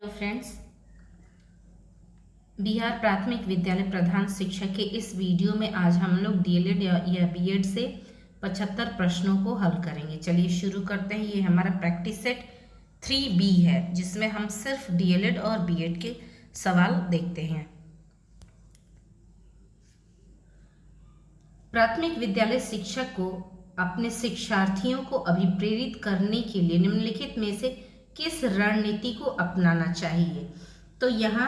Hello friends, Bihar प्राथमिक विद्यालय प्रधान शिक्षक के इस वीडियो में आज हम लोग डीएलएड या बीएड से 75 प्रश्नों को हल करेंगे। चलिए शुरू करते हैं। ये हमारा प्रैक्टिस सेट 3B है, जिसमें हम सिर्फ डीएलएड और बीएड के सवाल देखते हैं। प्राथमिक विद्यालय शिक्षक को अपने शिक्षार्थियों को अभिप्रेरित करने के लिए निम्नलिखित में से किस रणनीति को अपनाना चाहिए? तो यहाँ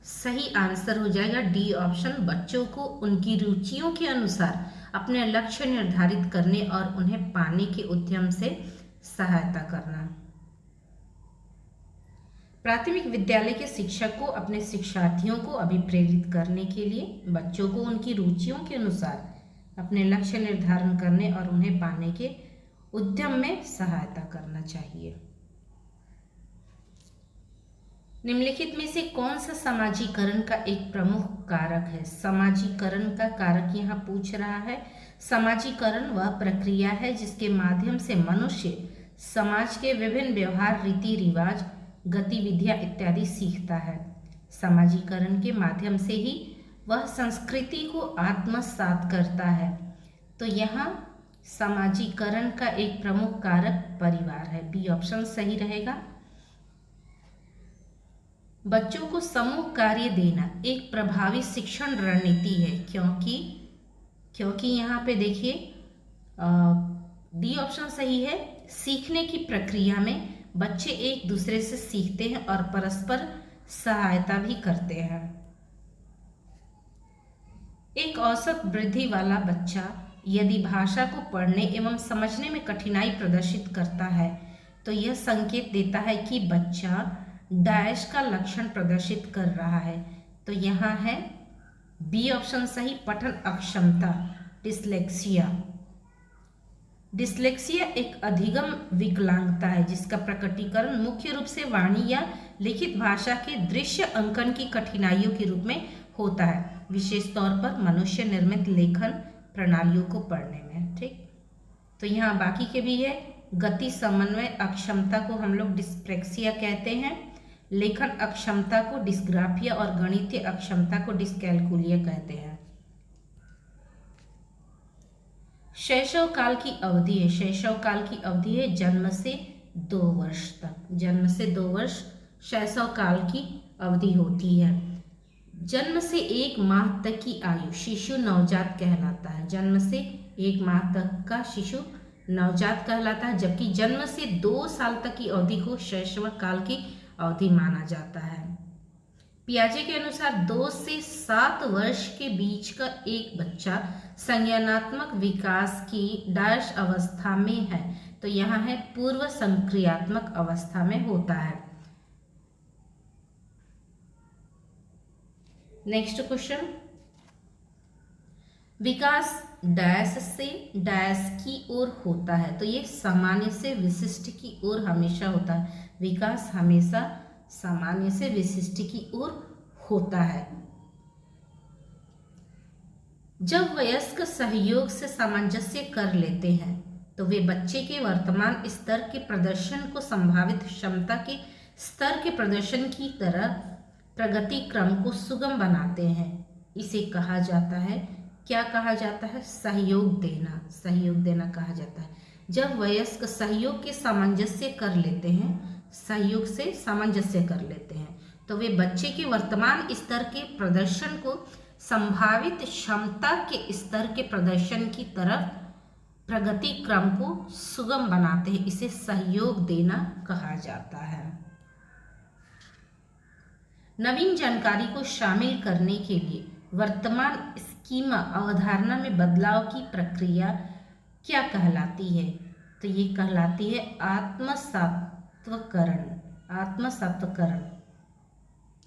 सही आंसर हो जाएगा डी ऑप्शन, बच्चों को उनकी रुचियों के अनुसार अपने लक्ष्य निर्धारित करने और उन्हें पाने के उद्यम से सहायता करना। प्राथमिक विद्यालय के शिक्षक को अपने शिक्षार्थियों को अभिप्रेरित करने के लिए बच्चों को उनकी रुचियों के अनुसार अपने लक्ष्य निर्धारण करने और उन्हें पाने के उद्यम में सहायता करना चाहिए। निम्नलिखित में से कौन सा समाजीकरण का एक प्रमुख कारक है? समाजीकरण का कारक यहाँ पूछ रहा है। समाजीकरण वह प्रक्रिया है जिसके माध्यम से मनुष्य समाज के विभिन्न व्यवहार, रीति रिवाज, गतिविधियां इत्यादि सीखता है। समाजीकरण के माध्यम से ही वह संस्कृति को आत्मसात करता है। तो यहाँ समाजीकरण का एक प्रमुख कारक परिवार है। बी ऑप्शन सही रहेगा। बच्चों को समूह कार्य देना एक प्रभावी शिक्षण रणनीति है, क्योंकि यहाँ पे देखिए डी ऑप्शन सही है। सीखने की प्रक्रिया में बच्चे एक दूसरे से सीखते हैं और परस्पर सहायता भी करते हैं। एक औसत वृद्धि वाला बच्चा यदि भाषा को पढ़ने एवं समझने में कठिनाई प्रदर्शित करता है तो यह संकेत देता है कि बच्चा डैश का लक्षण प्रदर्शित कर रहा है। तो यहाँ है बी ऑप्शन सही, पठन अक्षमता, डिस्लेक्सिया। डिस्लेक्सिया एक अधिगम विकलांगता है जिसका प्रकटीकरण मुख्य रूप से वाणी या लिखित भाषा के दृश्य अंकन की कठिनाइयों के रूप में होता है, विशेष तौर पर मनुष्य निर्मित लेखन प्रणालियों को पढ़ने में। ठीक, तो यहाँ बाकी के भी है। गति समन्वय अक्षमता को हम लोग डिस्प्रेक्सिया कहते हैं, लेखन अक्षमता को डिस्ग्राफिया और गणितीय अक्षमता को डिस्कैलकुलिया कहते हैं। शैशव काल की अवधि है। शैशव काल की अवधि है जन्म से 2 वर्ष तक। जन्म से 2 वर्ष शैशव काल की अवधि होती है। जन्म से 1 माह तक की आयु शिशु नवजात कहलाता है। जन्म से 1 माह तक का शिशु नवजात कहलाता है, जबकि जन्म से 2 साल तक की अवधि को शैशव काल की अवधि माना जाता है। पियाजे के अनुसार 2 से 7 वर्ष के बीच का एक बच्चा संज्ञानात्मक विकास की डैश अवस्था में है। तो यहाँ है पूर्व संक्रियात्मक अवस्था में होता है। नेक्स्ट क्वेश्चन, विकास डैश से डैश की ओर होता है। तो ये सामान्य से विशिष्ट की ओर हमेशा होता है। विकास हमेशा सामान्य से विशिष्ट की ओर होता है। जब वयस्क सहयोग से सामंजस्य कर लेते हैं तो वे बच्चे के वर्तमान स्तर के प्रदर्शन को संभावित क्षमता के स्तर के प्रदर्शन की तरह प्रगति क्रम को सुगम बनाते हैं। इसे कहा जाता है, क्या कहा जाता है? सहयोग देना। सहयोग देना कहा जाता है। जब वयस्क सहयोग के सामंजस्य कर लेते हैं, सहयोग से सामंजस्य कर लेते हैं, तो वे बच्चे के वर्तमान स्तर के प्रदर्शन को संभावित क्षमता के स्तर के प्रदर्शन की तरफ प्रगति क्रम को सुगम बनाते हैं। इसे सहयोग देना कहा जाता है। नवीन जानकारी को शामिल करने के लिए वर्तमान स्कीमा अवधारणा में बदलाव की प्रक्रिया क्या कहलाती है? तो ये कहलाती है आत्मसात्वकरण। आत्मसात्वकरण,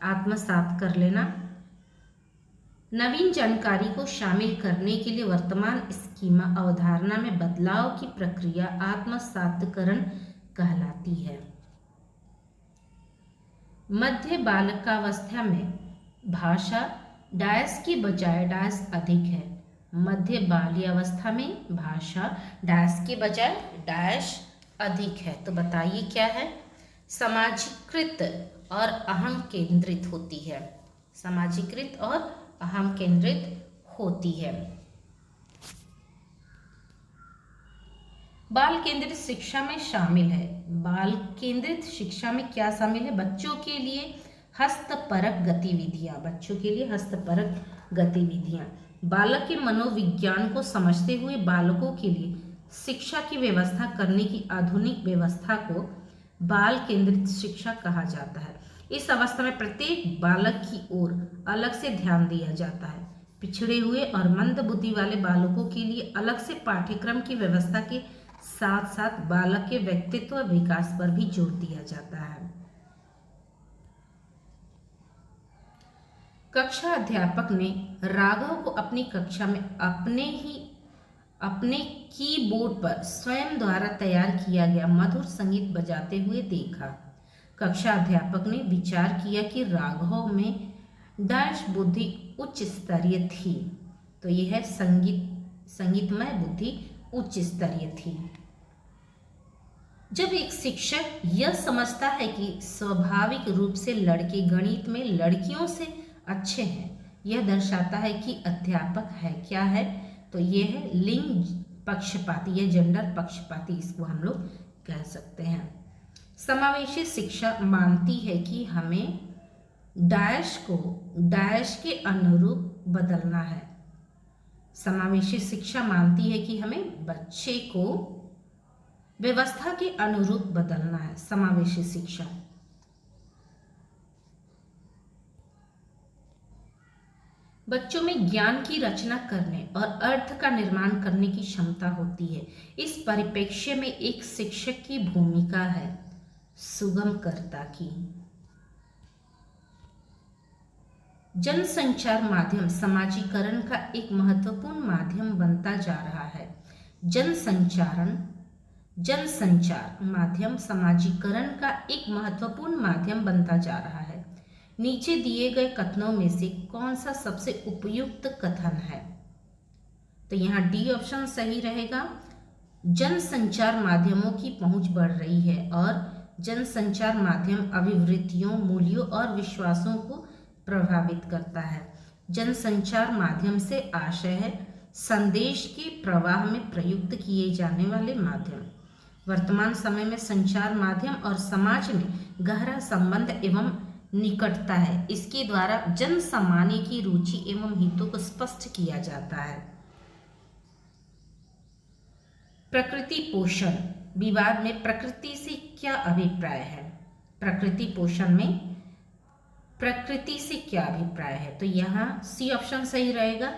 आत्मसात कर लेना। नवीन जानकारी को शामिल करने के लिए वर्तमान स्कीमा अवधारणा में बदलाव की प्रक्रिया आत्मसात्करण कहलाती है। मध्य बालकावस्था में भाषा डैश की बजाय डैश अधिक है। मध्य बाल्यावस्था में भाषा डैश के बजाय डैश अधिक है। तो बताइए क्या है? समाजीकृत और अहम केंद्रित होती है, समाजीकृत और अहम केंद्रित होती है। बाल केंद्रित शिक्षा में शामिल है। बाल केंद्रित शिक्षा में क्या शामिल है? बच्चों के लिए हस्तपरक गतिविधियां, बच्चों के लिए हस्तपरक गतिविधियां, बालक के मनोविज्ञान को समझते हुए बालकों के लिए शिक्षा की व्यवस्था करने की आधुनिक व्यवस्था को बाल केंद्रित शिक्षा कहा जाता है। इस अवस्था में प्रत्येक बालक की ओर अलग से ध्यान दिया जाता है। पिछड़े हुए और मंद बुद्धि वाले बालकों के लिए अलग से पाठ्यक्रम की व्यवस्था के साथ साथ बालक के व्यक्तित्व विकास पर भी जोर दिया जाता है। कक्षा अध्यापक ने राघव को अपनी कक्षा में अपने कीबोर्ड पर स्वयं द्वारा तैयार किया गया मधुर संगीत बजाते हुए देखा। कक्षा अध्यापक ने विचार किया कि राघव में डैश बुद्धि उच्च स्तरीय थी, तो यह है संगीतमय बुद्धि उच्च स्तरीय थी। जब एक शिक्षक यह समझता है कि स्वाभाविक रूप से लड़के गणित में लड़कियों से अच्छे हैं, यह दर्शाता है कि अध्यापक है क्या है, तो यह है लिंग पक्षपाती या जेंडर पक्षपाती, इसको हम लोग कह सकते हैं। समावेशी शिक्षा मानती है कि हमें डैश को डैश के अनुरूप बदलना है। समावेशी शिक्षा मानती है कि हमें बच्चे को व्यवस्था के अनुरूप बदलना है। समावेशी शिक्षा बच्चों में ज्ञान की रचना करने और अर्थ का निर्माण करने की क्षमता होती है। इस परिप्रेक्ष्य में एक शिक्षक की भूमिका है सुगमकर्ता की। जनसंचार माध्यम समाजीकरण का एक महत्वपूर्ण माध्यम बनता जा रहा है। जनसंचार माध्यम समाजीकरण का एक महत्वपूर्ण माध्यम बनता जा रहा है। नीचे दिए गए कथनों में से कौन सा सबसे उपयुक्त कथन है? तो यहाँ डी ऑप्शन सही रहेगा। जनसंचार माध्यमों की पहुंच बढ़ रही है और जनसंचार माध्यम अभिवृत्तियों, मूल्यों और विश्वासों को प्रभावित करता है। जनसंचार माध्यम से आशय है संदेश के प्रवाह में प्रयुक्त किए जाने वाले माध्यम। वर्तमान समय में संचार माध्यम और समाज में गहरा संबंध एवं निकटता है। इसके द्वारा जन सामान्य की रुचि एवं हितों को स्पष्ट किया जाता है। प्रकृति पोषण विवाद में प्रकृति से क्या अभिप्राय है? प्रकृति पोषण में प्रकृति से क्या अभिप्राय है? तो यहाँ सी ऑप्शन सही रहेगा।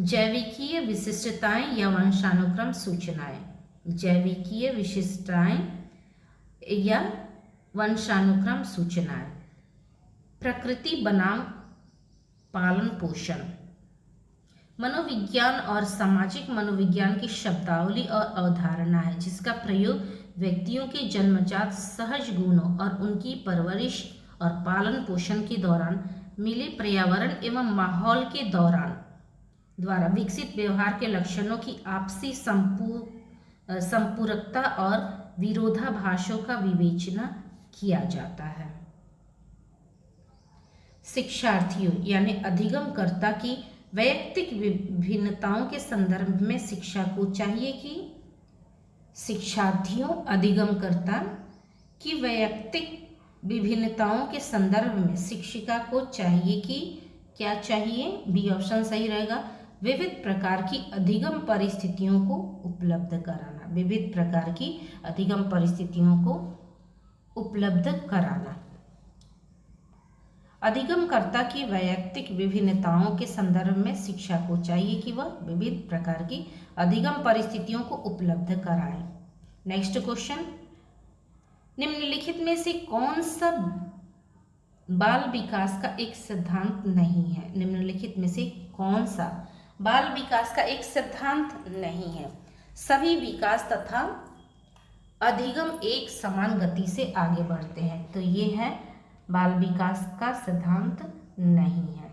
जैविकीय विशिष्टताएं या वंशानुक्रम सूचनाएं। जैविकीय विशिष्टताएं या वंशानुक्रम सूचनाएं। प्रकृति बनाम पालन पोषण। मनोविज्ञान और सामाजिक मनोविज्ञान की शब्दावली और अवधारणा है जिसका प्रयोग व्यक्तियों के जन्मजात सहज गुणों और उनकी परवरिश और पालन पोषण के दौरान मिले पर्यावरण एवं माहौल के द्वारा विकसित व्यवहार के लक्षणों की आपसी संपूरकता और विरोधाभासों का विवेचना किया जाता है। शिक्षार्थियों यानी अधिगमकर्ता की वैयक्तिक विभिन्नताओं के संदर्भ में शिक्षा को चाहिए कि शिक्षार्थियों अधिगमकर्ता की वैयक्तिक विभिन्नताओं के संदर्भ में शिक्षिका को चाहिए कि क्या चाहिए? बी ऑप्शन सही रहेगा। विविध प्रकार की अधिगम परिस्थितियों को उपलब्ध कराना। विविध प्रकार की अधिगम परिस्थितियों को उपलब्ध कराना। अधिगमकर्ता की वैयक्तिक विभिन्नताओं के संदर्भ में शिक्षा को चाहिए कि वह विविध प्रकार की अधिगम परिस्थितियों को उपलब्ध कराए। नेक्स्ट क्वेश्चन, निम्नलिखित में से कौन सा बाल विकास का एक सिद्धांत नहीं है? निम्नलिखित में से कौन सा बाल विकास का एक सिद्धांत नहीं है? सभी विकास तथा अधिगम एक समान गति से आगे बढ़ते हैं, तो ये है बाल विकास का सिद्धांत नहीं है।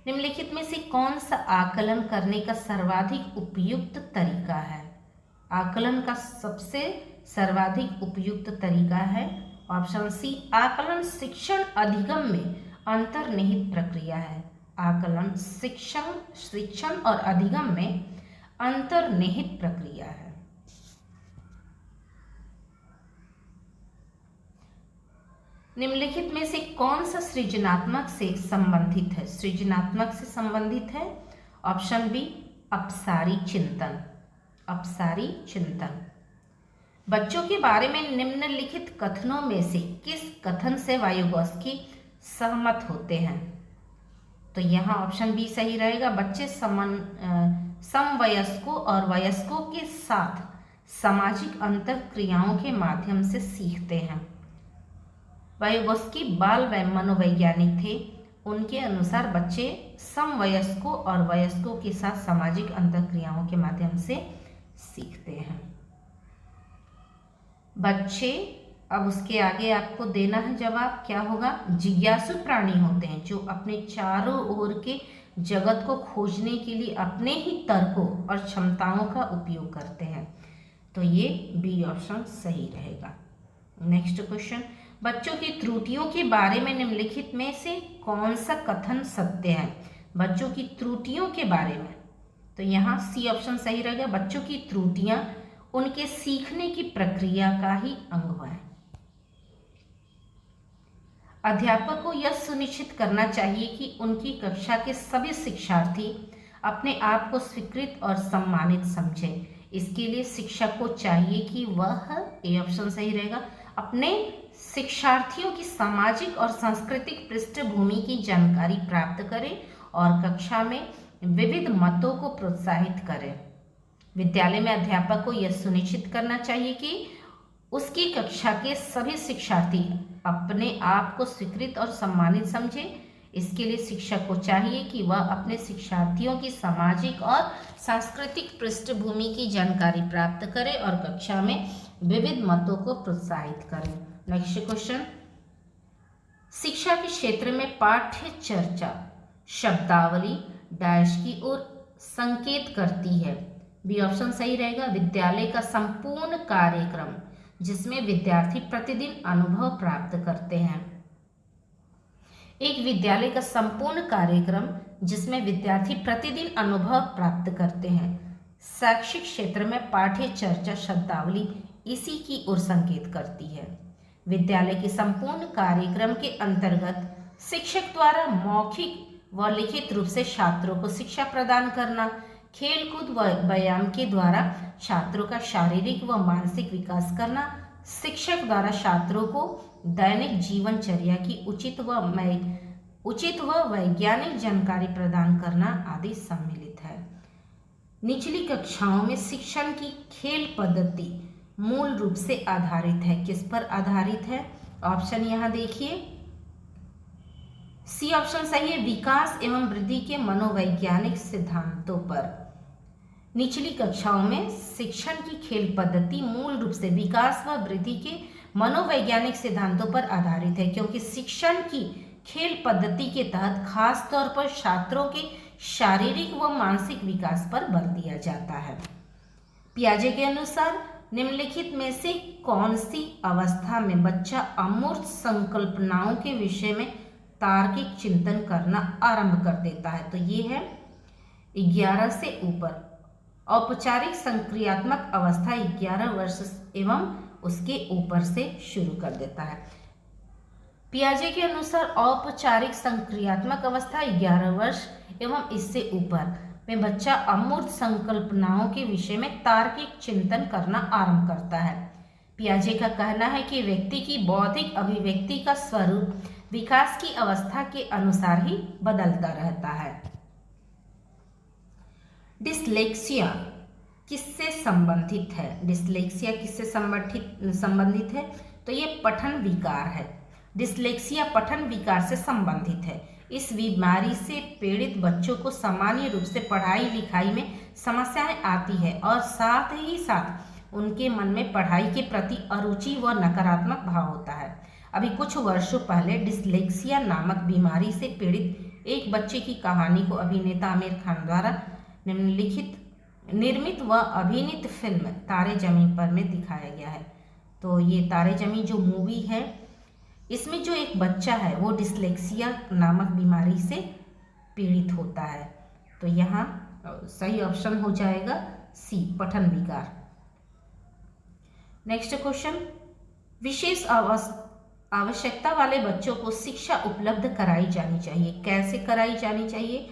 निम्नलिखित में से कौन सा आकलन करने का सर्वाधिक उपयुक्त तरीका है? आकलन का सबसे सर्वाधिक उपयुक्त तरीका है? ऑप्शन सी, आकलन शिक्षण अधिगम में अंतर्निहित प्रक्रिया है। आकलन शिक्षण और अधिगम में अंतर्निहित प्रक्रिया है। निम्नलिखित में से कौन सा सृजनात्मक से संबंधित है? सृजनात्मक से संबंधित है ऑप्शन बी, अपसारी चिंतन। अपसारी चिंतन। बच्चों के बारे में निम्नलिखित कथनों में से किस कथन से वायुगोस्की सहमत होते हैं? तो यहाँ ऑप्शन बी सही रहेगा। बच्चे समवयस्कों और वयस्कों के साथ सामाजिक अंतःक्रियाओं के माध्यम से सीखते हैं। वायुगोस्की बाल मनोवैज्ञानिक थे। उनके अनुसार बच्चे समवयस्कों और वयस्कों के साथ सामाजिक अंतःक्रियाओं के माध्यम से सीखते हैं। बच्चे, अब उसके आगे आपको देना है जवाब, क्या होगा? जिज्ञासु प्राणी होते हैं जो अपने चारों ओर के जगत को खोजने के लिए अपने ही तर्कों और क्षमताओं का उपयोग करते हैं। तो ये बी ऑप्शन सही रहेगा। नेक्स्ट क्वेश्चन, बच्चों की त्रुटियों के बारे में निम्नलिखित में से कौन सा कथन सत्य है? बच्चों की त्रुटियों के बारे में, तो यहाँ सी ऑप्शन सही रहेगा। बच्चों की त्रुटियां उनके सीखने की प्रक्रिया का ही अंग है। अध्यापक को यह सुनिश्चित करना चाहिए कि उनकी कक्षा के सभी शिक्षार्थी अपने आप को स्वीकृत और सम्मानित समझें। इसके लिए शिक्षक को चाहिए कि वह, ए ऑप्शन सही रहेगा, अपने शिक्षार्थियों की सामाजिक और सांस्कृतिक पृष्ठभूमि की जानकारी प्राप्त करें और कक्षा में विविध मतों को प्रोत्साहित करें। विद्यालय में अध्यापक को यह सुनिश्चित करना चाहिए कि उसकी कक्षा के सभी शिक्षार्थी अपने आप को स्वीकृत और सम्मानित समझें। इसके लिए शिक्षक को चाहिए कि वह अपने शिक्षार्थियों की सामाजिक और सांस्कृतिक पृष्ठभूमि की जानकारी प्राप्त करे और कक्षा में विविध मतों को प्रोत्साहित करें। नेक्स्ट क्वेश्चन, शिक्षा के क्षेत्र में पाठ्य चर्चा शब्दावली डैश की ओर संकेत करती है। बी ऑप्शन सही रहेगा। विद्यालय का संपूर्ण कार्यक्रम जिसमें विद्यार्थी प्रतिदिन अनुभव प्राप्त करते हैं। एक विद्यालय का संपूर्ण कार्यक्रम जिसमें विद्यार्थी प्रतिदिन अनुभव प्राप्त करते हैं। शैक्षिक क्षेत्र में पाठ्य चर्चा शब्दावली इसी की ओर संकेत करती है। विद्यालय के संपूर्ण कार्यक्रम के अंतर्गत शिक्षक द्वारा मौखिक व लिखित रूप से छात्रों को शिक्षा प्रदान करना, खेलकूद व व्यायाम के द्वारा छात्रों का शारीरिक व मानसिक विकास करना, शिक्षक द्वारा छात्रों को दैनिक जीवनचर्या की उचित व वैज्ञानिक जानकारी प्रदान करना आदि सम्मिलित है। निचली कक्षाओं में शिक्षण की खेल पद्धति मूल रूप से आधारित है। किस पर आधारित है? ऑप्शन यहाँ देखिए, सी ऑप्शन सही है, विकास एवं वृद्धि के मनोवैज्ञानिक सिद्धांतों पर। निचली कक्षाओं में शिक्षण की खेल पद्धति मूल रूप से विकास व वृद्धि के मनोवैज्ञानिक सिद्धांतों पर आधारित है, क्योंकि शिक्षण की खेल पद्धति के तहत खास तौर पर छात्रों के शारीरिक व मानसिक विकास पर बल दिया जाता है। पियाजे के अनुसार निम्नलिखित में से कौन सी अवस्था में बच्चा अमूर्त संकल्पनाओं के विषय में तार्किक चिंतन करना आरंभ कर देता है? तो ये है 11 से ऊपर। औपचारिक संक्रियात्मक अवस्था 11 वर्ष एवं उसके ऊपर से शुरू कर देता है। पियाजे के अनुसार औपचारिक संक्रियात्मक अवस्था 11 वर्ष एवं इससे ऊपर में बच्चा अमूर्त संकल्पनाओं के विषय में तार्किक चिंतन करना आरंभ करता है। पियाजे का कहना है कि व्यक्ति की बौद्धिक अभिव्यक्ति का स्वरूप विकास की अवस्था के अनुसार ही बदलता रहता है। डिस्लेक्सिया किससे संबंधित है? डिस्लेक्सिया किससे संबंधित है? तो ये पठन विकार है। डिस्लेक्सिया पठन विकार से संबंधित है। इस बीमारी से पीड़ित बच्चों को सामान्य रूप से पढ़ाई लिखाई में समस्याएं आती है और साथ ही साथ उनके मन में पढ़ाई के प्रति अरुचि व नकारात्मक भाव होता है। अभी कुछ वर्षों पहले डिस्लेक्सिया नामक बीमारी से पीड़ित एक बच्चे की कहानी को अभिनेता आमिर खान द्वारा निर्मित व अभिनीत फिल्म तारे जमीन पर में दिखाया गया है। तो ये तारे ज़मीं जो मूवी है, इसमें जो एक बच्चा है वो डिसलेक्सिया नामक बीमारी से पीड़ित होता है। तो यहाँ सही ऑप्शन हो जाएगा सी, पठन विकार। नेक्स्ट क्वेश्चन, विशेष आवश्यकता वाले बच्चों को शिक्षा उपलब्ध कराई जानी चाहिए। कैसे कराई जानी चाहिए?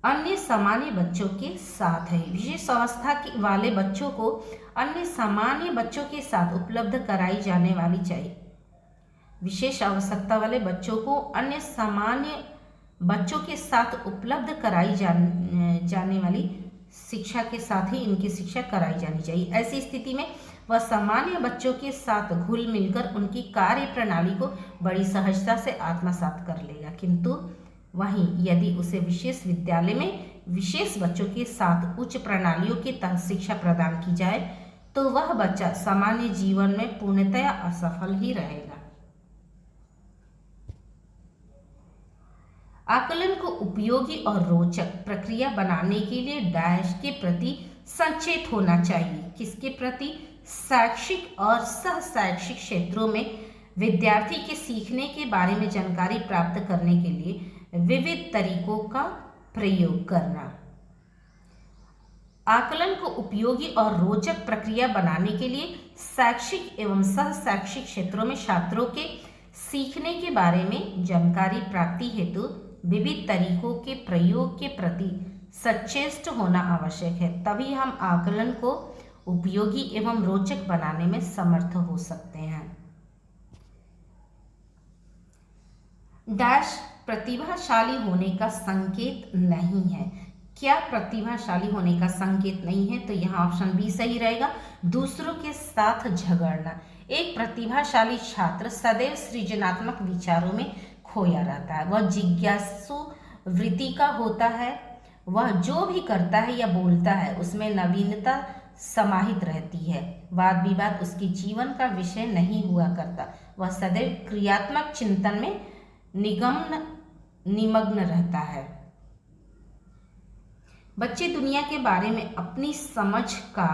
अन्य सामान्य बच्चों के साथ है। विशेष अवस्था वाले बच्चों को अन्य सामान्य बच्चों के साथ उपलब्ध कराई जाने वाली चाहिए। विशेष आवश्यकता वाले बच्चों को अन्य सामान्य बच्चों के साथ उपलब्ध कराई जाने वाली शिक्षा के साथ ही इनकी शिक्षा कराई जानी चाहिए। ऐसी स्थिति में वह सामान्य बच्चों के साथ घुल मिलकर उनकी कार्य प्रणाली को बड़ी सहजता से आत्मसात कर लेगा। किंतु वहीं यदि उसे विशेष विद्यालय में विशेष बच्चों के साथ उच्च प्रणालियों के तहत शिक्षा प्रदान की जाए तो वह बच्चा सामान्य जीवन में पूर्णतया असफल ही रहेगा। आकलन को उपयोगी और रोचक प्रक्रिया बनाने के लिए डैश के प्रति सचेत होना चाहिए। किसके प्रति? शैक्षिक और सह शैक्षिक क्षेत्रों में विद्यार्थी के सीखने के बारे में जानकारी प्राप्त करने के लिए विविध तरीकों का प्रयोग करना। आकलन को उपयोगी और रोचक प्रक्रिया बनाने के लिए शैक्षिक एवं सह शैक्षिक क्षेत्रों में छात्रों के सीखने के बारे में जानकारी प्राप्ति हेतु विविध तरीकों के प्रयोग के प्रति सचेत होना आवश्यक है। तभी हम आकलन को उपयोगी एवं रोचक बनाने में समर्थ हो सकते हैं। डैश प्रतिभाशाली होने का संकेत नहीं है। क्या प्रतिभाशाली होने का संकेत नहीं है? तो यहाँ ऑप्शन बी सही रहेगा, दूसरों के साथ झगड़ना। एक प्रतिभाशाली छात्र सदैव सृजनात्मक विचारों में खोया रहता है, वह जिज्ञासु वृत्ति का होता है, वह जो भी करता है या बोलता है उसमें नवीनता समाहित रहती है। वाद विवाद उसके जीवन का विषय नहीं हुआ करता, वह सदैव क्रियात्मक चिंतन में निमग्न रहता है। बच्चे दुनिया के बारे में अपनी समझ का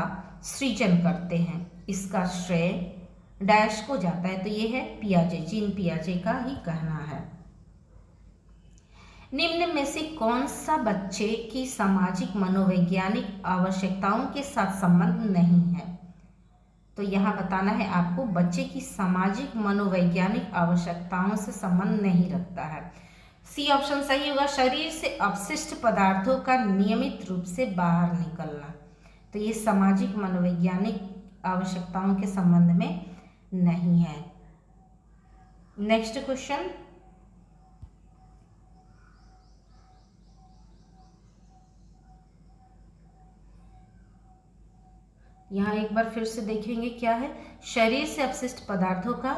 सृजन करते हैं, इसका श्रेय डैश को जाता है। तो ये है पियाजे, जीन पियाजे का ही कहना है। निम्न में से कौन सा बच्चे की सामाजिक मनोवैज्ञानिक आवश्यकताओं के साथ संबंध नहीं है? तो यहाँ बताना है आपको, बच्चे की सामाजिक मनोवैज्ञानिक आवश्यकताओं से संबंध नहीं रखता है। सी ऑप्शन सही होगा, शरीर से अपशिष्ट पदार्थों का नियमित रूप से बाहर निकलना। तो ये सामाजिक मनोवैज्ञानिक आवश्यकताओं के संबंध में नहीं है। नेक्स्ट क्वेश्चन, यहाँ एक बार फिर से देखेंगे क्या है। शरीर से अपशिष्ट पदार्थों का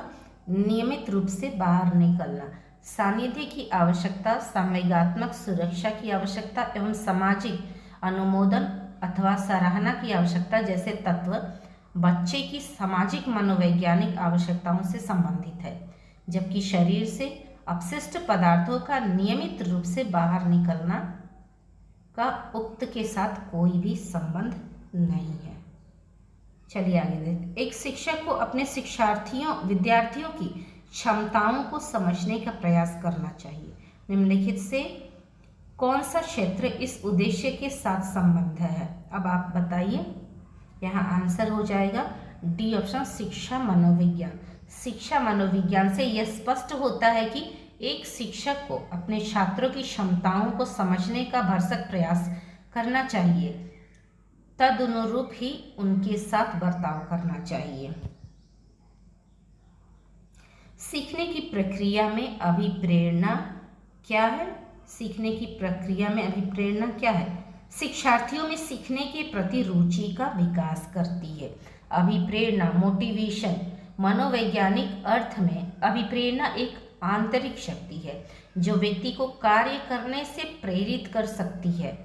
नियमित रूप से बाहर निकलना, सानिध्य की आवश्यकता, संवेगात्मक सुरक्षा की आवश्यकता एवं सामाजिक अनुमोदन अथवा सराहना की आवश्यकता जैसे तत्व बच्चे की सामाजिक मनोवैज्ञानिक आवश्यकताओं से संबंधित है, जबकि शरीर से अपशिष्ट पदार्थों का नियमित रूप से बाहर निकलना का उक्त के साथ कोई भी संबंध नहीं है। चलिए आगे देखते। एक शिक्षक को अपने विद्यार्थियों की क्षमताओं को समझने का प्रयास करना चाहिए। निम्नलिखित से कौन सा क्षेत्र इस उद्देश्य के साथ संबद्ध है? अब आप बताइए। यहाँ आंसर हो जाएगा डी ऑप्शन, शिक्षा मनोविज्ञान। शिक्षा मनोविज्ञान से यह स्पष्ट होता है कि एक शिक्षक को अपने छात्रों की क्षमताओं को समझने का भरसक प्रयास करना चाहिए, तदनुरूप ही उनके साथ बर्ताव करना चाहिए। सीखने की प्रक्रिया में अभिप्रेरणा क्या है? सीखने की प्रक्रिया में अभिप्रेरणा क्या है? शिक्षार्थियों में सीखने के प्रति रुचि का विकास करती है। अभिप्रेरणा, मोटिवेशन, मनोवैज्ञानिक अर्थ में अभिप्रेरणा एक आंतरिक शक्ति है जो व्यक्ति को कार्य करने से प्रेरित कर सकती है।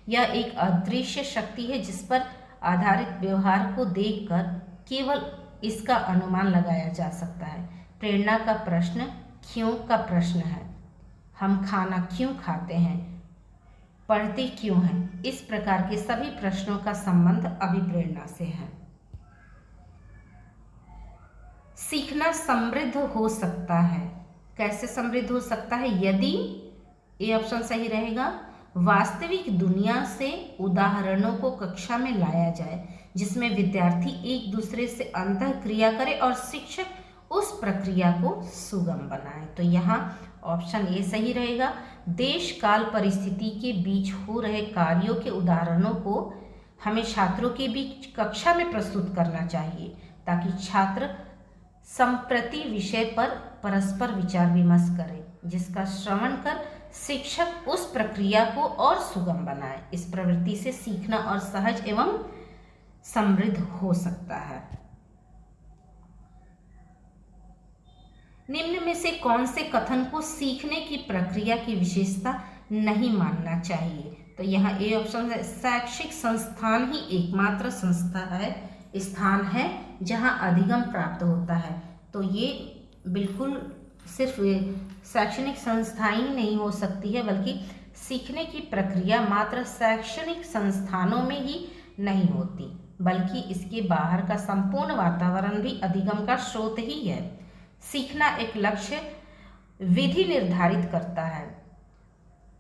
यह एक अदृश्य शक्ति है जिस पर आधारित व्यवहार को देखकर केवल इसका अनुमान लगाया जा सकता है। प्रेरणा का प्रश्न क्यों का प्रश्न है। हम खाना क्यों खाते हैं, पढ़ते क्यों हैं, इस प्रकार के सभी प्रश्नों का संबंध अभिप्रेरणा से है। सीखना समृद्ध हो सकता है। कैसे समृद्ध हो सकता है? यदि, ये ऑप्शन सही रहेगा, वास्तविक दुनिया से उदाहरणों को कक्षा में लाया जाए जिसमें विद्यार्थी एक दूसरे से अंतःक्रिया करे और शिक्षक उस प्रक्रिया को सुगम बनाए। तो यहाँ ऑप्शन ए सही रहेगा। देश काल परिस्थिति के बीच हो रहे कार्यों के उदाहरणों को हमें छात्रों के बीच कक्षा में प्रस्तुत करना चाहिए ताकि छात्र संप्रति विषय पर परस्पर विचार विमर्श करें, जिसका श्रवण कर शिक्षक उस प्रक्रिया को और सुगम बनाए। इस प्रवृत्ति से सीखना और सहज एवं समृद्ध हो सकता है। निम्न में से कौन से कथन को सीखने की प्रक्रिया की विशेषता नहीं मानना चाहिए? तो यहाँ ए ऑप्शन है, शैक्षिक संस्थान ही एकमात्र संस्था है, स्थान है जहाँ अधिगम प्राप्त होता है। तो ये बिल्कुल सिर्फ शैक्षणिक संस्था ही नहीं हो सकती है, बल्कि सीखने की प्रक्रिया मात्र शैक्षणिक संस्थानों में ही नहीं होती, बल्कि इसके बाहर का संपूर्ण वातावरण भी अधिगम का स्रोत ही है। सीखना एक लक्ष्य विधि निर्धारित करता है।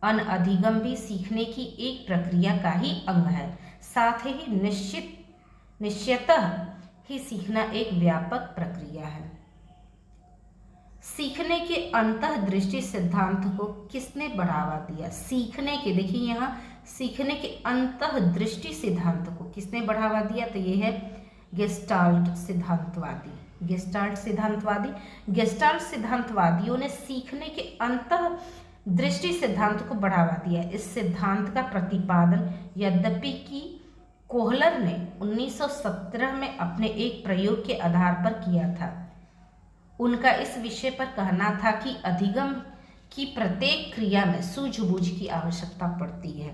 अनअधिगम भी सीखने की एक प्रक्रिया का ही अंग है। साथ ही निश्चितः ही सीखना एक व्यापक प्रक्रिया है। सीखने के अंतःदृष्टि सिद्धांत को किसने बढ़ावा दिया? सीखने के, देखिए यहाँ सीखने के अंतःदृष्टि सिद्धांत को किसने बढ़ावा दिया? तो ये है गेस्टाल्ट सिद्धांतवादी। गेस्टाल्ट सिद्धांतवादियों ने सीखने के अंतःदृष्टि सिद्धांत को बढ़ावा दिया। इस सिद्धांत का प्रतिपादन यद्यपि कि कोहलर ने 1917 में अपने एक प्रयोग के आधार पर किया था, उनका इस विषय पर कहना था कि अधिगम की प्रत्येक क्रिया में सूझबूझ की आवश्यकता पड़ती है।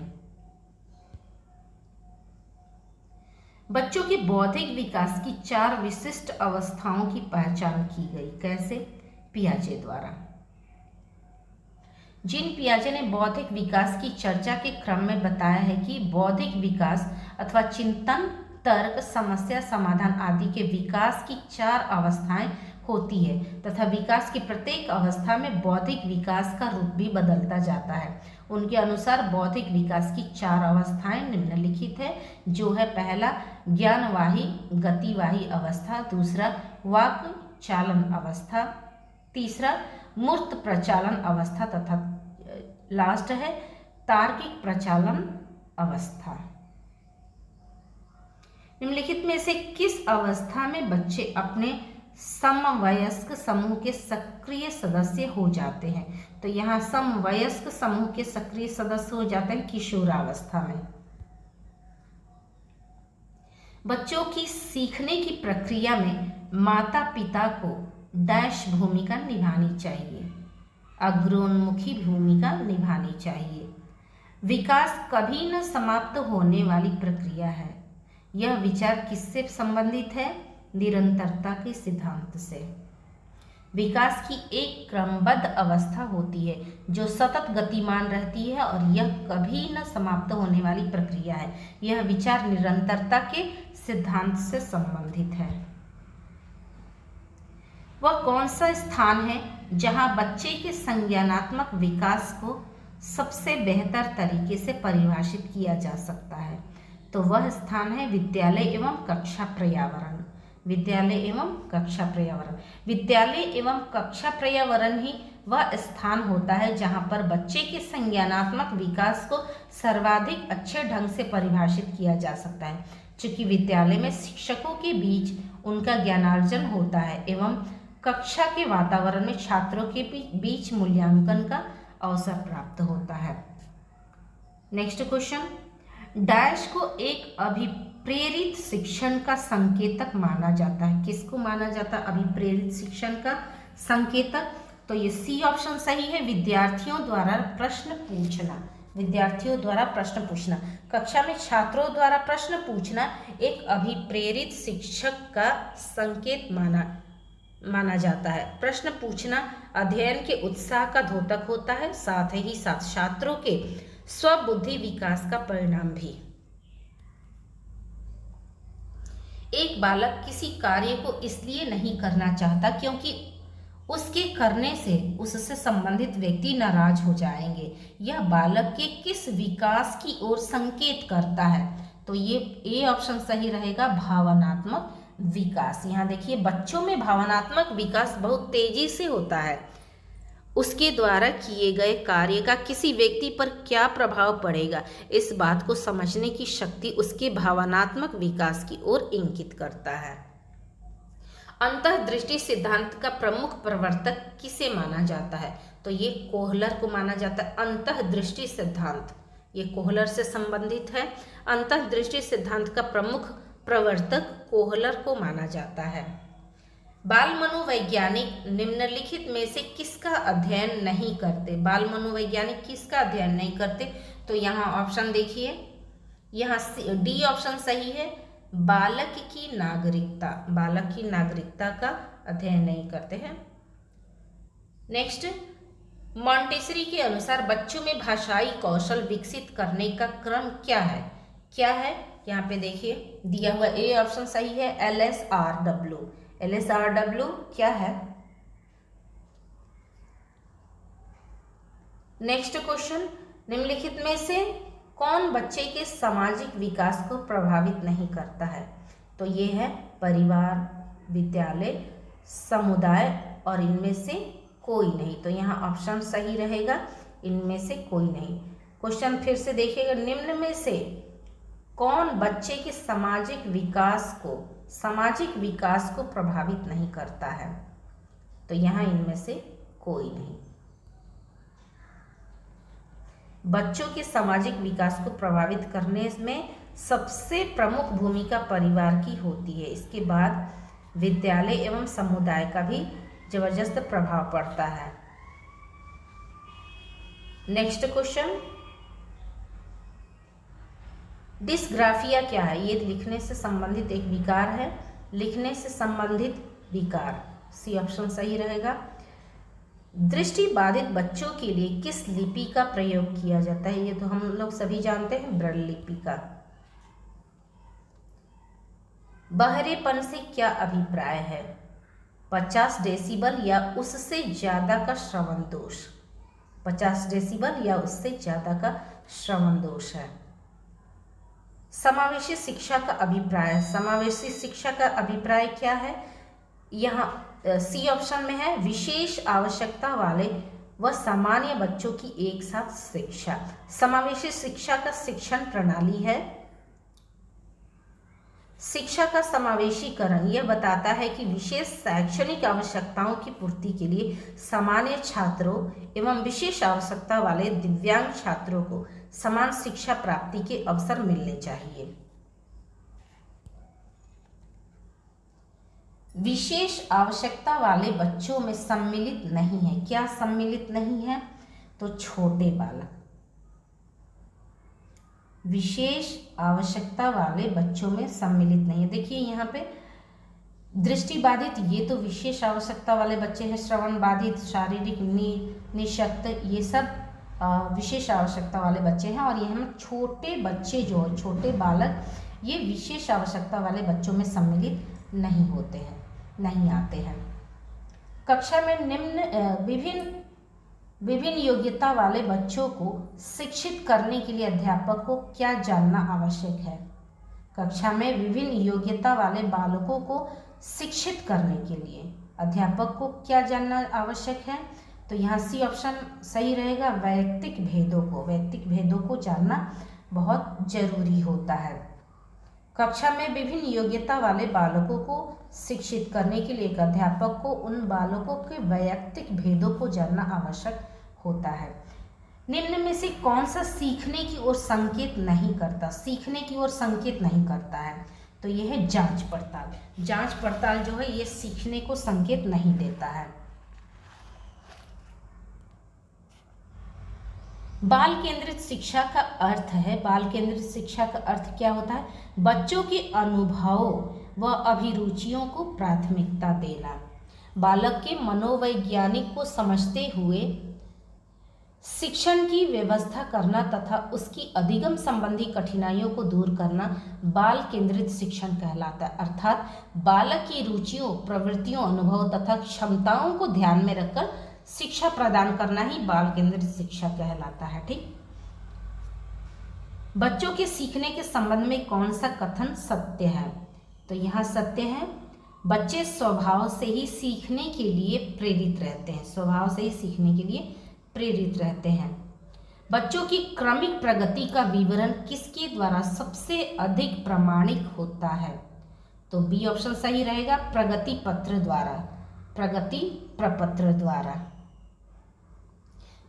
बच्चों के बौद्धिक विकास की 4 विशिष्ट अवस्थाओं की पहचान की गई। कैसे? पियाजे द्वारा। जीन पियाजे ने बौद्धिक विकास की चर्चा के क्रम में बताया है कि बौद्धिक विकास अथवा चिंतन, तर्क, समस्या समाधान आदि के विकास की 4 अवस्थाएं होती है तथा विकास की प्रत्येक अवस्था में बौद्धिक विकास का रूप भी बदलता जाता है। उनके अनुसार बौद्धिक विकास की 4 अवस्थाएं निम्नलिखित है, जो है पहला ज्ञानवाही गतिवाही अवस्था, दूसरा वाक चालन अवस्था, तीसरा मूर्त प्रचालन अवस्था तथा लास्ट है तार्किक प्रचालन अवस्था। निम्नलिखित में से किस अवस्था में बच्चे अपने समवयस्क समूह के सक्रिय सदस्य हो जाते हैं? तो यहाँ समवयस्क समूह के सक्रिय सदस्य हो जाते हैं किशोरावस्था में। बच्चों की सीखने की प्रक्रिया में माता पिता को डैश भूमिका निभानी चाहिए, अग्रोन्मुखी भूमिका निभानी चाहिए। विकास कभी न समाप्त होने वाली प्रक्रिया है। यह विचार किससे संबंधित है? निरंतरता के सिद्धांत से। विकास की एक क्रमबद्ध अवस्था होती है जो सतत गतिमान रहती है और यह कभी न समाप्त होने वाली प्रक्रिया है। यह विचार निरंतरता के सिद्धांत से संबंधित है। वह कौन सा स्थान है जहां बच्चे के संज्ञानात्मक विकास को सबसे बेहतर तरीके से परिभाषित किया जा सकता है? तो वह स्थान है विद्यालय एवं कक्षा पर्यावरण। विद्यालय एवं कक्षा पर्यावरण। विद्यालय एवं कक्षा पर्यावरण ही वह स्थान होता है जहां पर बच्चे के संज्ञानात्मक विकास को सर्वाधिक अच्छे ढंग से परिभाषित किया जा सकता है। चूँकि विद्यालय में शिक्षकों के बीच उनका ज्ञानार्जन होता है एवं कक्षा के वातावरण में छात्रों के बीच मूल्यांकन का अवसर प्राप्त होता है। नेक्स्ट क्वेश्चन, डैश को एक अभिप्रेरित शिक्षण का संकेतक माना जाता है। किसको माना जाता है अभिप्रेरित शिक्षण का संकेतक? तो ये सी ऑप्शन सही है, विद्यार्थियों द्वारा प्रश्न पूछना। विद्यार्थियों द्वारा प्रश्न पूछना, कक्षा में छात्रों द्वारा प्रश्न पूछना एक अभिप्रेरित शिक्षक का संकेत माना जाता है। प्रश्न पूछना अध्ययन के उत्साह का द्योतक होता है, साथ ही साथ छात्रों के स्वबुद्धि विकास का परिणाम भी। एक बालक किसी कार्य को इसलिए नहीं करना चाहता क्योंकि उसके करने से उससे संबंधित व्यक्ति नाराज हो जाएंगे। यह बालक के किस विकास की ओर संकेत करता है? तो ये ए ऑप्शन सही रहेगा, भावनात्मक विकास। यहाँ देखिए बच्चों में भावनात्मक विकास बहुत तेजी से होता है। उसके द्वारा किए गए कार्य का किसी व्यक्ति पर क्या प्रभाव पड़ेगा, इस बात को समझने की शक्ति उसके भावनात्मक विकास की ओर इंगित करता है। अंतःदृष्टि सिद्धांत का प्रमुख प्रवर्तक किसे माना जाता है? तो ये कोहलर को माना जाता है। अंतःदृष्टि सिद्धांत ये कोहलर से संबंधित है। अंतःदृष्टि सिद्धांत का प्रमुख प्रवर्तक कोहलर को माना जाता है। बाल मनोवैज्ञानिक निम्नलिखित में से किसका अध्ययन नहीं करते? बाल मनोवैज्ञानिक किसका अध्ययन नहीं करते? तो यहाँ ऑप्शन देखिए, यहाँ डी ऑप्शन सही है, बालक की नागरिकता। बालक की नागरिकता का अध्ययन नहीं करते हैं। नेक्स्ट, मॉन्टेसरी के अनुसार बच्चों में भाषाई कौशल विकसित करने का क्रम क्या है? क्या है यहाँ पे देखिए दिया हुआ, ए ऑप्शन सही है, LSRW। LSRW क्या है? नेक्स्ट क्वेश्चन, निम्नलिखित में से कौन बच्चे के सामाजिक विकास को प्रभावित नहीं करता है? तो ये है परिवार, विद्यालय, समुदाय और इनमें से कोई नहीं। तो यहाँ ऑप्शन सही रहेगा, इनमें से कोई नहीं। क्वेश्चन फिर से देखिएगा, निम्न में से कौन बच्चे के सामाजिक विकास को प्रभावित नहीं करता है? तो यहाँ इनमें से कोई नहीं। बच्चों के सामाजिक विकास को प्रभावित करने में सबसे प्रमुख भूमिका परिवार की होती है। इसके बाद विद्यालय एवं समुदाय का भी जबरदस्त प्रभाव पड़ता है। नेक्स्ट क्वेश्चन, डिस्ग्राफिया क्या है? ये लिखने से संबंधित एक विकार है। लिखने से संबंधित विकार, सी ऑप्शन सही रहेगा। दृष्टि बाधित बच्चों के लिए किस लिपि का प्रयोग किया जाता है? ये तो हम लोग सभी जानते हैं, ब्रेल लिपि का। बहरेपन से क्या अभिप्राय है? 50 डेसिबल या उससे ज्यादा का श्रवण दोष। 50 डेसिबल या उससे ज्यादा का श्रवण दोष है। समावेशी शिक्षा का अभिप्राय, समावेशी शिक्षा का अभिप्राय क्या है? यहाँ सी ऑप्शन में है, विशेष आवश्यकता वाले व सामान्य बच्चों की एक साथ शिक्षा। समावेशी शिक्षा का शिक्षण प्रणाली है। शिक्षा का समावेशीकरण यह बताता है कि विशेष शैक्षणिक आवश्यकताओं की पूर्ति के लिए सामान्य छात्रों एवं विशेष आवश्यकता वाले दिव्यांग छात्रों को समान शिक्षा प्राप्ति के अवसर मिलने चाहिए। विशेष आवश्यकता वाले बच्चों में सम्मिलित नहीं है। क्या सम्मिलित नहीं है? तो छोटे बालक। विशेष आवश्यकता वाले बच्चों में सम्मिलित नहीं है। देखिए यहाँ पे दृष्टि बाधित, ये तो विशेष आवश्यकता वाले बच्चे हैं। श्रवण बाधित, शारीरिक निशक्त, ये सब विशेष आवश्यकता वाले बच्चे हैं। और ये हम छोटे बच्चे जो छोटे बालक, ये विशेष आवश्यकता वाले बच्चों में सम्मिलित नहीं होते हैं, नहीं आते हैं। कक्षा में निम्न विभिन्न योग्यता वाले बच्चों को शिक्षित करने के लिए अध्यापक को क्या जानना आवश्यक है? कक्षा में विभिन्न योग्यता वाले बालकों को शिक्षित करने के लिए अध्यापक को क्या जानना आवश्यक है? तो यहाँ सी ऑप्शन सही रहेगा, वैयक्तिक भेदों को जानना बहुत जरूरी होता है। कक्षा में विभिन्न योग्यता वाले बालकों को शिक्षित करने के लिए एक अध्यापक को उन बालकों के वैयक्तिक भेदों को जानना आवश्यक होता है। निम्न में से कौन सा सीखने की ओर संकेत नहीं करता? सीखने की ओर संकेत नहीं करता है तो यह है जांच पड़ताल। जांच पड़ताल जो है ये सीखने को संकेत नहीं देता है। बाल केंद्रित शिक्षा का अर्थ है, बाल केंद्रित शिक्षा का अर्थ क्या होता है? बच्चों के अनुभवों व अभिरुचियों को प्राथमिकता देना। बालक के मनोवैज्ञानिक को समझते हुए शिक्षण की व्यवस्था करना तथा उसकी अधिगम संबंधी कठिनाइयों को दूर करना बाल केंद्रित शिक्षण कहलाता है। अर्थात बालक की रुचियों, प्रवृत्तियों, अनुभव तथा क्षमताओं को ध्यान में रखकर शिक्षा प्रदान करना ही बाल केंद्रित शिक्षा कहलाता है। ठीक, बच्चों के सीखने के संबंध में कौन सा कथन सत्य है? तो यहाँ सत्य है, बच्चे स्वभाव से ही सीखने के लिए प्रेरित रहते हैं। स्वभाव से ही सीखने के लिए प्रेरित रहते हैं। बच्चों की क्रमिक प्रगति का विवरण किसके द्वारा सबसे अधिक प्रामाणिक होता है? तो बी ऑप्शन सही रहेगा, प्रगति पत्र द्वारा, प्रगति प्रपत्र द्वारा।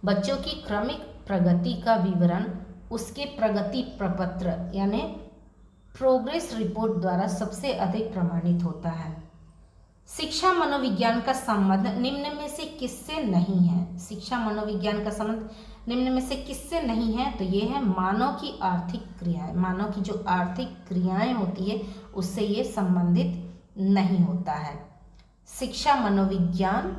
बच्चों की क्रमिक प्रगति का विवरण उसके प्रगति प्रपत्र यानी प्रोग्रेस रिपोर्ट द्वारा सबसे अधिक प्रमाणित होता है। शिक्षा मनोविज्ञान का संबंध निम्न में से किससे नहीं है? शिक्षा मनोविज्ञान का संबंध निम्न में से किससे नहीं है? तो ये है मानव की आर्थिक क्रियाएं। मानव की जो आर्थिक क्रियाएं होती है उससे ये संबंधित नहीं होता है। शिक्षा मनोविज्ञान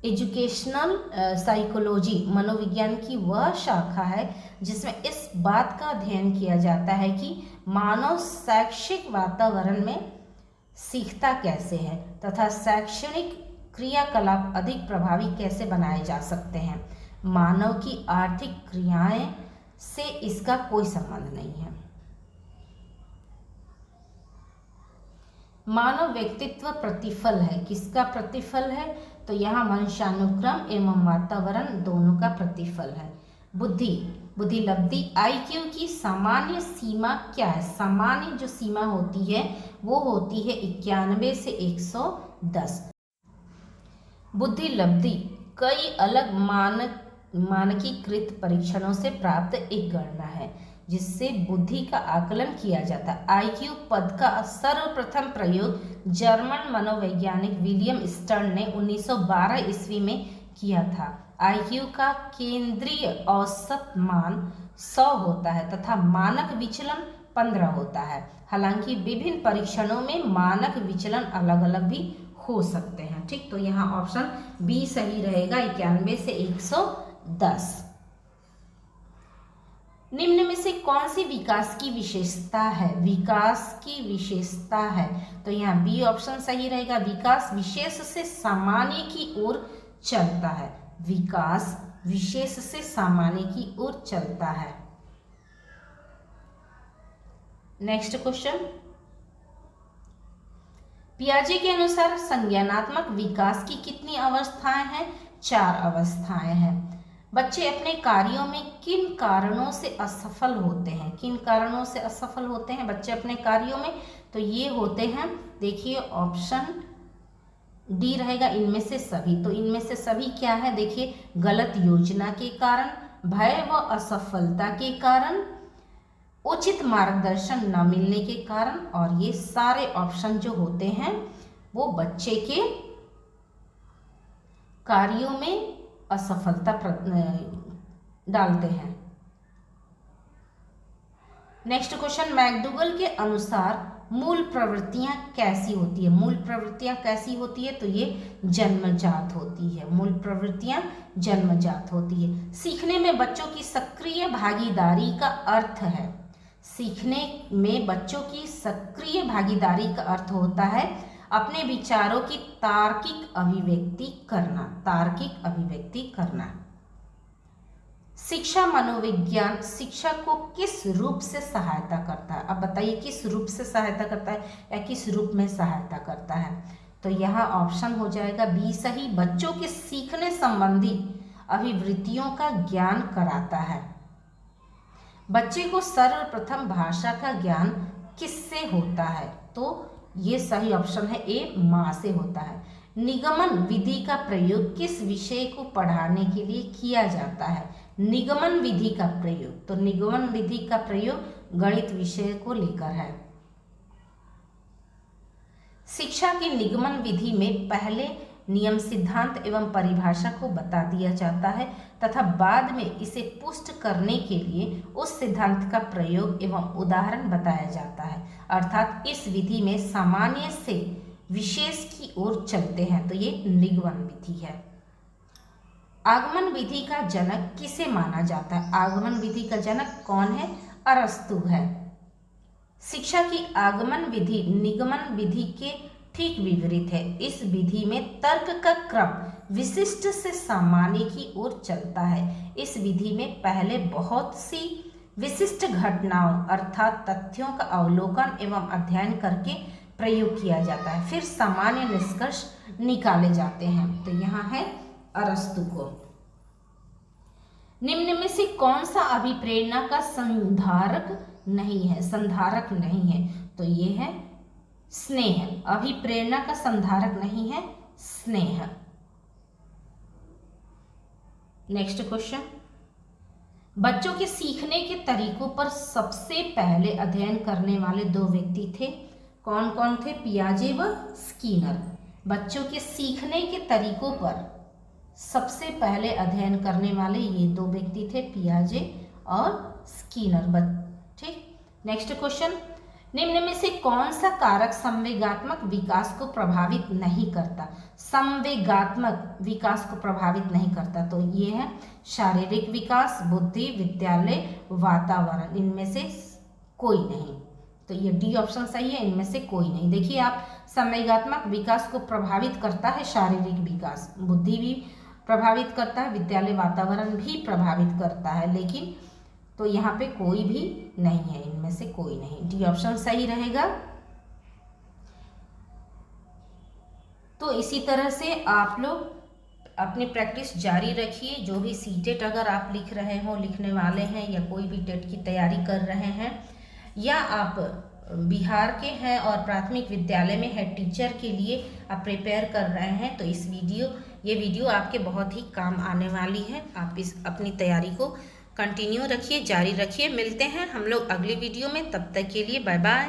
एजुकेशनल साइकोलॉजी मनोविज्ञान की वह शाखा है जिसमें इस बात का अध्ययन किया जाता है कि मानव शैक्षिक वातावरण में सीखता कैसे है तथा शैक्षणिक क्रियाकलाप अधिक प्रभावी कैसे बनाए जा सकते हैं। मानव की आर्थिक क्रियाएं से इसका कोई संबंध नहीं है। मानव व्यक्तित्व प्रतिफल है, किसका प्रतिफल है? तो यहाँ वंशानुक्रम एवं वातावरण दोनों का प्रतिफल है। बुद्धि लब्धि IQ की सामान्य सीमा क्या है? सामान्य जो सीमा होती है वो होती है 91 से 110। बुद्धि लब्धि कई अलग मानकीकृत परीक्षणों से प्राप्त एक गणना है जिससे बुद्धि का आकलन किया जाता है। IQ पद का सर्वप्रथम प्रयोग जर्मन मनोवैज्ञानिक विलियम स्टर्न ने 1912 ईस्वी में किया था। IQ का केंद्रीय औसत मान 100 होता है तथा मानक विचलन 15 होता है। हालांकि विभिन्न परीक्षणों में मानक विचलन अलग अलग भी हो सकते हैं। ठीक, तो यहाँ ऑप्शन बी सही रहेगा, 91 से 110। निम्न में से कौन सी विकास की विशेषता है? विकास की विशेषता है तो यहाँ बी ऑप्शन सही रहेगा, विकास विशेष से सामान्य की ओर चलता है। विकास विशेष से सामान्य की ओर चलता है। नेक्स्ट क्वेश्चन, पियाजे के अनुसार संज्ञानात्मक विकास की कितनी अवस्थाएं हैं? 4 अवस्थाएं हैं। बच्चे अपने कार्यों में किन कारणों से असफल होते हैं? किन कारणों से असफल होते हैं बच्चे अपने कार्यों में? तो ये होते हैं, देखिए ऑप्शन डी रहेगा, इनमें से सभी। तो इनमें से सभी क्या है? देखिए, गलत योजना के कारण, भय व असफलता के कारण, उचित मार्गदर्शन न मिलने के कारण, और ये सारे ऑप्शन जो होते हैं वो बच्चे के कार्यों में असफलता डालते हैं। नेक्स्ट क्वेश्चन, मैकडूगल के अनुसार मूल प्रवृत्तियां कैसी होती है? मूल प्रवृत्तियां कैसी होती है? तो ये जन्मजात होती है। मूल प्रवृत्तियां जन्मजात होती है। सीखने में बच्चों की सक्रिय भागीदारी का अर्थ है। सीखने में बच्चों की सक्रिय भागीदारी का अर्थ होता है अपने विचारों की तार्किक अभिव्यक्ति करना। तार्किक अभिव्यक्ति करना। शिक्षा मनोविज्ञान शिक्षा को किस रूप से सहायता करता है? अब बताइए, किस रूप से सहायता करता है या किस रूप में सहायता करता है? तो यहाँ ऑप्शन हो जाएगा बी सही, बच्चों के सीखने संबंधी अभिवृत्तियों का ज्ञान कराता है। बच्चे को सर्वप्रथम भाषा का ज्ञान किससे होता है? तो ये सही ऑप्शन है ए, माँ से होता है। निगमन विधि का प्रयोग किस विषय को पढ़ाने के लिए किया जाता है? निगमन विधि का प्रयोग, तो निगमन विधि का प्रयोग गणित विषय को लेकर है। शिक्षा की निगमन विधि में पहले नियम, सिद्धांत एवं परिभाषा को बता दिया जाता है तथा बाद में इसे पुष्ट करने के लिए उस सिद्धांत का प्रयोग एवं उदाहरण बताया जाता है। अर्थात इस विधि में सामान्य से विशेष की ओर चलते हैं, तो ये निगमन विधि है। आगमन विधि का जनक किसे माना जाता है? आगमन विधि का जनक कौन है? अरस्तु है। शिक्षा की आगमन विधि निगमन विधि के ठीक विपरीत है। इस विधि में तर्क का क्रम विशिष्ट से सामान्य की ओर चलता है। इस विधि में पहले बहुत सी विशिष्ट घटनाओं अर्थात तथ्यों का अवलोकन एवं अध्ययन करके प्रयोग किया जाता है, फिर सामान्य निष्कर्ष निकाले जाते हैं। तो यहाँ है अरस्तु को। निम्न में से कौन सा अभिप्रेरणा का संधारक नहीं है? संधारक नहीं है, तो ये है स्नेह। अभिप्रेरणा का संधारक नहीं है स्नेह। नेक्स्ट क्वेश्चन, बच्चों के सीखने के तरीकों पर सबसे पहले अध्ययन करने वाले दो व्यक्ति थे। कौन कौन थे? पियाजे व स्कीनर। बच्चों के सीखने के तरीकों पर सबसे पहले अध्ययन करने वाले ये दो व्यक्ति थे, पियाजे और स्कीनर। ठीक। नेक्स्ट क्वेश्चन, निम्न में से कौन सा कारक संवेगात्मक विकास को प्रभावित नहीं करता? संवेगात्मक विकास को प्रभावित नहीं करता, तो ये है शारीरिक विकास, बुद्धि, विद्यालय, वातावरण। इनमें से कोई नहीं, तो ये डी ऑप्शन सही है, इनमें से कोई नहीं। देखिए आप, संवेगात्मक विकास को प्रभावित करता है शारीरिक विकास, बुद्धि भी प्रभावित करता है, विद्यालय वातावरण भी प्रभावित करता है, लेकिन तो यहाँ पे कोई भी नहीं है, इनमें से कोई नहीं। डी ऑप्शन सही रहेगा। तो इसी तरह से आप लोग अपनी प्रैक्टिस जारी रखिए। जो भी सीटेट अगर आप लिख रहे हो, लिखने वाले हैं, या कोई भी टेट की तैयारी कर रहे हैं, या आप बिहार के हैं और प्राथमिक विद्यालय में हेड टीचर के लिए आप प्रिपेयर कर रहे हैं, तो ये वीडियो आपके बहुत ही काम आने वाली है। आप इस अपनी तैयारी को कंटिन्यू रखिए, जारी रखिए। मिलते हैं हम लोग अगली वीडियो में, तब तक के लिए बाय बाय।